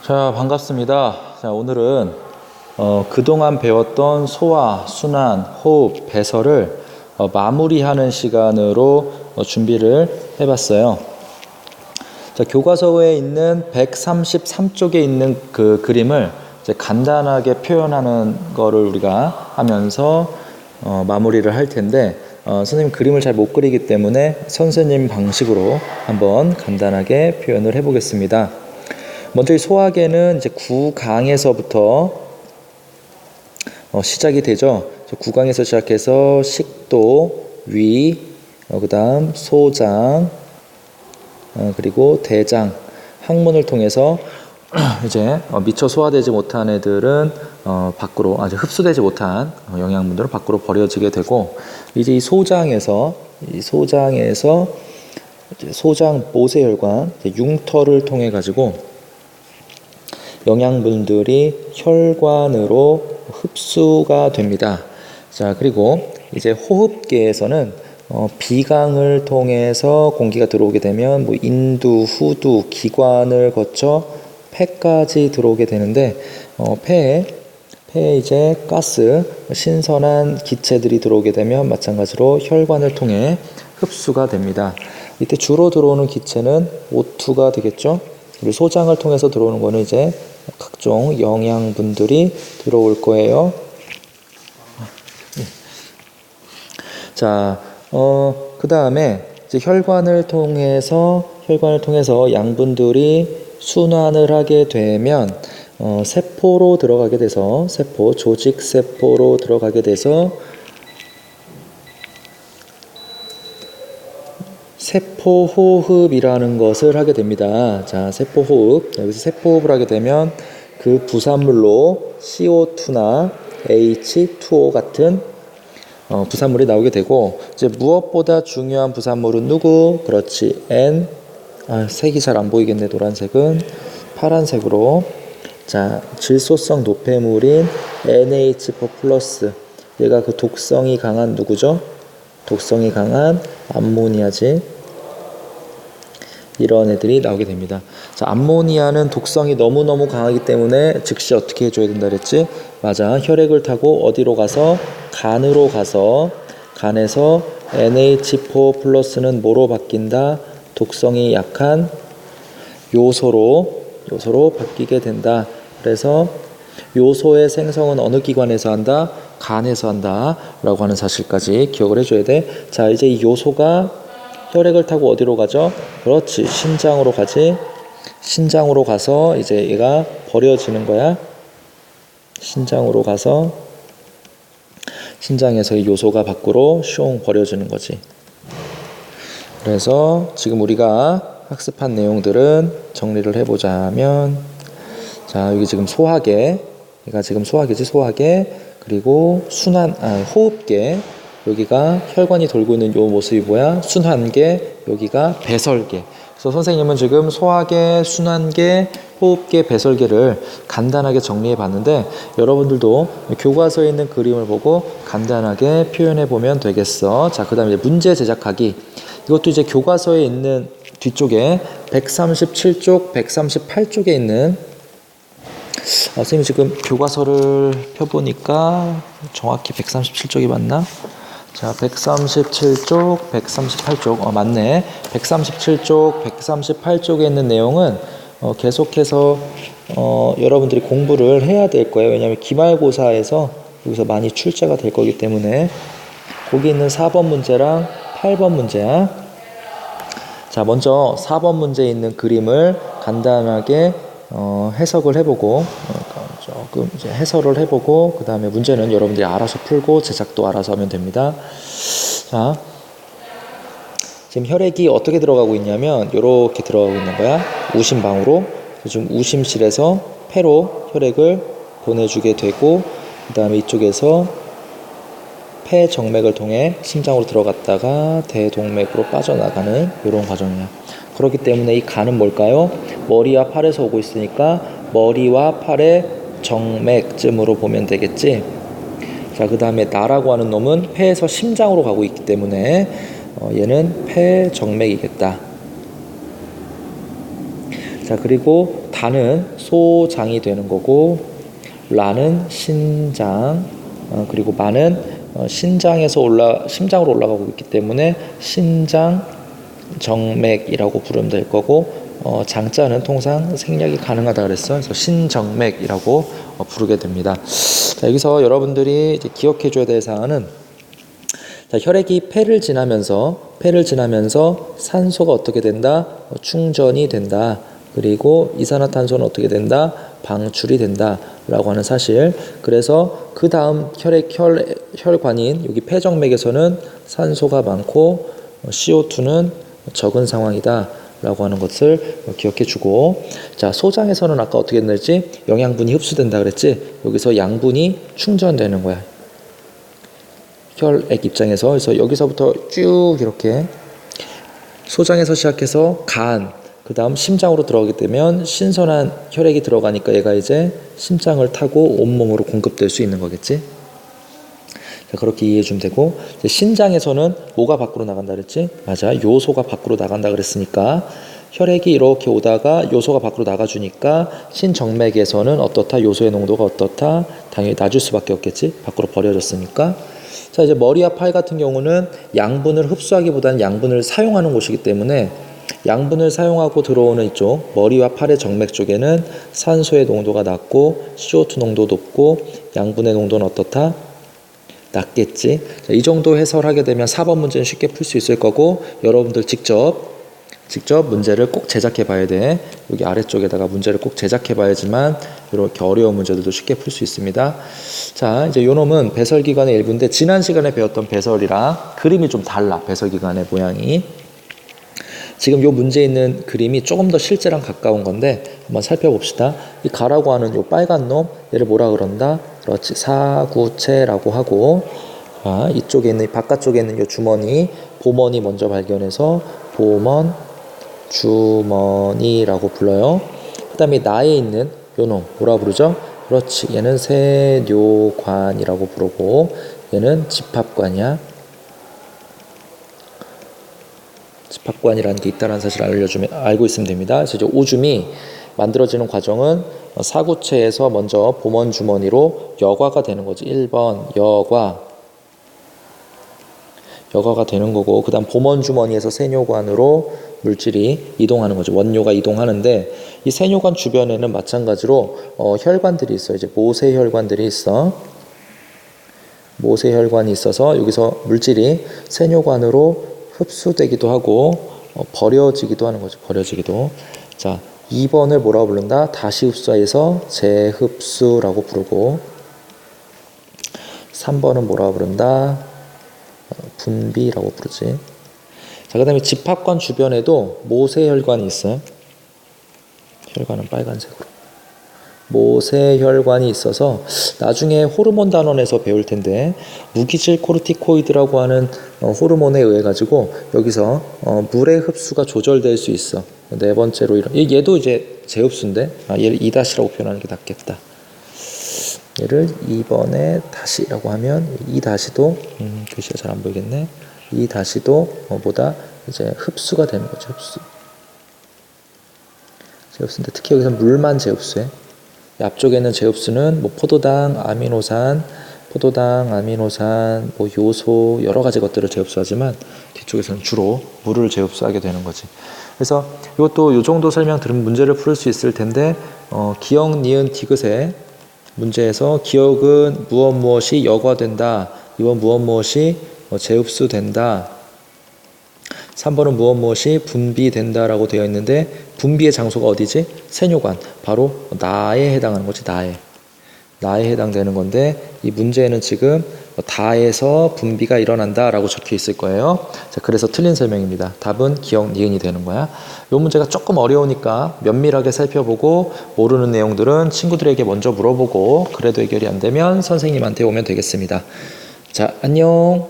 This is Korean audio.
자, 반갑습니다. 자, 오늘은 그동안 배웠던 소화, 순환, 호흡, 배설을 마무리하는 시간으로 준비를 해봤어요. 자, 교과서에 있는 133쪽에 있는 그 그림을 이제 간단하게 표현하는 거를 우리가 하면서 마무리를 할 텐데, 선생님 그림을 잘 못 그리기 때문에 선생님 방식으로 한번 간단하게 표현을 해보겠습니다. 먼저 이 소화계는 이제 구강에서부터 시작이 되죠. 구강에서 시작해서 식도, 위, 그 다음 소장, 그리고 대장, 항문을 통해서 이제 미처 소화되지 못한 애들은 밖으로 아직 흡수되지 못한 영양분들을 밖으로 버려지게 되고, 이제 이 소장에서 소장 모세혈관, 융터를 통해 가지고 영양분들이 혈관으로 흡수가 됩니다. 자, 그리고 이제 호흡계에서는 비강을 통해서 공기가 들어오게 되면 뭐 인두, 후두, 기관을 거쳐 폐까지 들어오게 되는데, 폐에 이제 가스, 신선한 기체들이 들어오게 되면 마찬가지로 혈관을 통해 흡수가 됩니다. 이때 주로 들어오는 기체는 O2가 되겠죠. 그리고 소장을 통해서 들어오는 거는 이제 각종 영양분들이 들어올 거예요. 자, 그 다음에 이제 혈관을 통해서 양분들이 순환을 하게 되면 세포로 들어가게 돼서 조직 세포로 들어가게 돼서 세포호흡이라는 것을 하게 됩니다. 자, 세포호흡. 여기서 세포호흡을 하게 되면 그 부산물로 CO2나 H2O 같은 부산물이 나오게 되고, 이제 무엇보다 중요한 부산물은 누구? 그렇지, N. 색이 잘 안 보이겠네. 노란색은 파란색으로. 자, 질소성 노폐물인 NH4+. 얘가 그 독성이 강한 누구죠? 독성이 강한 암모니아지. 이런 애들이 나오게 됩니다. 자, 암모니아는 독성이 너무너무 강하기 때문에 즉시 어떻게 해줘야 된다 그랬지? 맞아. 혈액을 타고 어디로 가서? 간으로 가서, 간에서 NH4+는 뭐로 바뀐다? 독성이 약한 요소로 바뀌게 된다. 그래서 요소의 생성은 어느 기관에서 한다? 간에서 한다 라고 하는 사실까지 기억을 해줘야 돼. 자, 이제 이 요소가 혈액을 타고 어디로 가죠? 그렇지, 신장으로 가지. 신장으로 가서 이제 얘가 버려지는 거야. 신장으로 가서 신장에서 이 요소가 밖으로 슝 버려지는 거지. 그래서 지금 우리가 학습한 내용들은 정리를 해보자면, 자, 여기 지금 소화계, 얘가 지금 소화계지, 소화계. 그리고 호흡계, 여기가 혈관이 돌고 있는 요 모습이 뭐야? 순환계, 여기가 배설계. 그래서 선생님은 지금 소화계, 순환계, 호흡계, 배설계를 간단하게 정리해 봤는데, 여러분들도 교과서에 있는 그림을 보고 간단하게 표현해 보면 되겠어. 자, 그 다음에 문제 제작하기. 이것도 이제 교과서에 있는 뒤쪽에 137쪽, 138쪽에 있는, 선생님 지금 교과서를 펴보니까 정확히 137쪽이 맞나? 자, 137쪽, 138쪽, 맞네. 137쪽, 138쪽에 있는 내용은 계속해서 여러분들이 공부를 해야 될 거예요. 왜냐하면 기말고사에서 여기서 많이 출제가 될 거기 때문에. 거기 있는 4번 문제랑 8번 문제야. 자, 먼저 4번 문제에 있는 그림을 간단하게 해석을 해보고, 조금 이제 해설을 해보고, 그 다음에 문제는 여러분들이 알아서 풀고 제작도 알아서 하면 됩니다. 자, 지금 혈액이 어떻게 들어가고 있냐면 이렇게 들어가고 있는 거야. 우심방으로. 지금 우심실에서 폐로 혈액을 보내주게 되고, 그 다음에 이쪽에서 폐 정맥을 통해 심장으로 들어갔다가 대동맥으로 빠져나가는 이런 과정이야. 그렇기 때문에 이 간은 뭘까요? 머리와 팔에서 오고 있으니까 머리와 팔의 정맥쯤으로 보면 되겠지. 자, 그 다음에 나라고 하는 놈은 폐에서 심장으로 가고 있기 때문에 얘는 폐정맥이겠다. 자, 그리고 다는 소장이 되는 거고, 라는 신장, 그리고 마는 심장으로 올라가고 있기 때문에 신장 정맥이라고 부르면 될 거고, 장자는 통상 생략이 가능하다 그랬어. 그래서 신정맥이라고 부르게 됩니다. 자, 여기서 여러분들이 이제 기억해 줘야 될 사항은, 자, 혈액이 폐를 지나면서 산소가 어떻게 된다? 충전이 된다. 그리고 이산화탄소는 어떻게 된다? 방출이 된다 라고 하는 사실. 그래서 그 다음 혈관인 여기 폐정맥에서는 산소가 많고 CO2는 적은 상황이다 라고 하는 것을 기억해 주고, 자, 소장에서는 아까 어떻게 됐지? 영양분이 흡수된다 그랬지? 여기서 양분이 충전되는 거야, 혈액 입장에서. 그래서 여기서부터 쭉 이렇게 소장에서 시작해서 간, 그 다음 심장으로 들어가게 되면 신선한 혈액이 들어가니까 얘가 이제 심장을 타고 온몸으로 공급될 수 있는 거겠지. 자, 그렇게 이해해 주면 되고, 이제 신장에서는 뭐가 밖으로 나간다 그랬지? 맞아, 요소가 밖으로 나간다 그랬으니까 혈액이 이렇게 오다가 요소가 밖으로 나가주니까 신정맥에서는 어떻다? 요소의 농도가 어떻다? 당연히 낮을 수밖에 없겠지, 밖으로 버려졌으니까. 자, 이제 머리와 팔 같은 경우는 양분을 흡수하기보다는 양분을 사용하는 곳이기 때문에 양분을 사용하고 들어오는 이쪽 머리와 팔의 정맥 쪽에는 산소의 농도가 낮고 CO2 농도 높고 양분의 농도는 어떻다? 낮겠지. 자, 이 정도 해설하게 되면 4번 문제는 쉽게 풀 수 있을 거고, 여러분들 직접 문제를 꼭 제작해 봐야 돼. 여기 아래쪽에다가 문제를 꼭 제작해 봐야지만 이렇게 어려운 문제들도 쉽게 풀 수 있습니다. 자, 이제 요 놈은 배설기관의 일부인데, 지난 시간에 배웠던 배설이랑 그림이 좀 달라. 배설기관의 모양이. 지금 요 문제에 있는 그림이 조금 더 실제랑 가까운 건데 한번 살펴봅시다. 이 가라고 하는 요 빨간 놈, 얘를 뭐라 그런다? 그렇지, 사구체라고 하고, 자, 이쪽에 있는, 바깥쪽에 있는 요 주머니, 보머니 먼저 발견해서 보먼 주머니라고 불러요. 그 다음에 나에 있는 요 놈 뭐라 부르죠? 그렇지, 얘는 세뇨관이라고 부르고, 얘는 집합관이야. 집합관이라는 게 있다는 사실을 알고 있으면 됩니다. 그래서 이제 오줌이 만들어지는 과정은 사구체에서 먼저 보먼 주머니로 여과가 되는 거지. 1번 여과가 되는 거고, 그 다음 보먼 주머니에서 세뇨관으로 물질이 이동하는 거죠. 원료가 이동하는데, 이 세뇨관 주변에는 마찬가지로 혈관들이 있어요. 이제 모세혈관들이 있어. 모세혈관이 있어서 여기서 물질이 세뇨관으로 흡수되기도 하고 버려지기도 하는 거죠. 버려지기도. 자, 2번을 뭐라고 부른다? 다시 흡수해서 재흡수라고 부르고, 3번은 뭐라고 부른다? 분비라고 부르지. 자, 그 다음에 집합관 주변에도 모세혈관이 있어요. 혈관은 빨간색으로. 모세혈관이 있어서 나중에 호르몬 단원에서 배울 텐데, 무기질 코르티코이드라고 하는 호르몬에 의해 가지고 여기서 물의 흡수가 조절될 수 있어. 네 번째로 얘도 이제 재흡수인데, 얘를 2-라고 표현하는 게 낫겠다. 얘를 2번에 다시라고 하면 2-도 글씨가 잘 안 보이겠네. 2-도 보다 이제 흡수가 되는 거죠. 재흡수인데 특히 여기서 물만 재흡수해. 앞쪽에는 재흡수는 뭐 포도당, 아미노산, 뭐 요소 여러 가지 것들을 재흡수하지만, 뒤쪽에서는 주로 물을 재흡수하게 되는 거지. 그래서 이것도 요 정도 설명 들으면 문제를 풀 수 있을 텐데, 기억, 니은, 디귿의 문제에서 기억은 무엇이 여과된다, 2번 무엇이 재흡수된다, 3번은 무엇이 분비된다라고 되어 있는데, 분비의 장소가 어디지? 세뇨관, 바로 나에 해당하는 거지. 나에 해당되는 건데, 이 문제에는 지금 다에서 분비가 일어난다라고 적혀 있을 거예요. 자, 그래서 틀린 설명입니다. 답은 기억, 니은이 되는 거야. 이 문제가 조금 어려우니까 면밀하게 살펴보고, 모르는 내용들은 친구들에게 먼저 물어보고, 그래도 해결이 안 되면 선생님한테 오면 되겠습니다. 자, 안녕.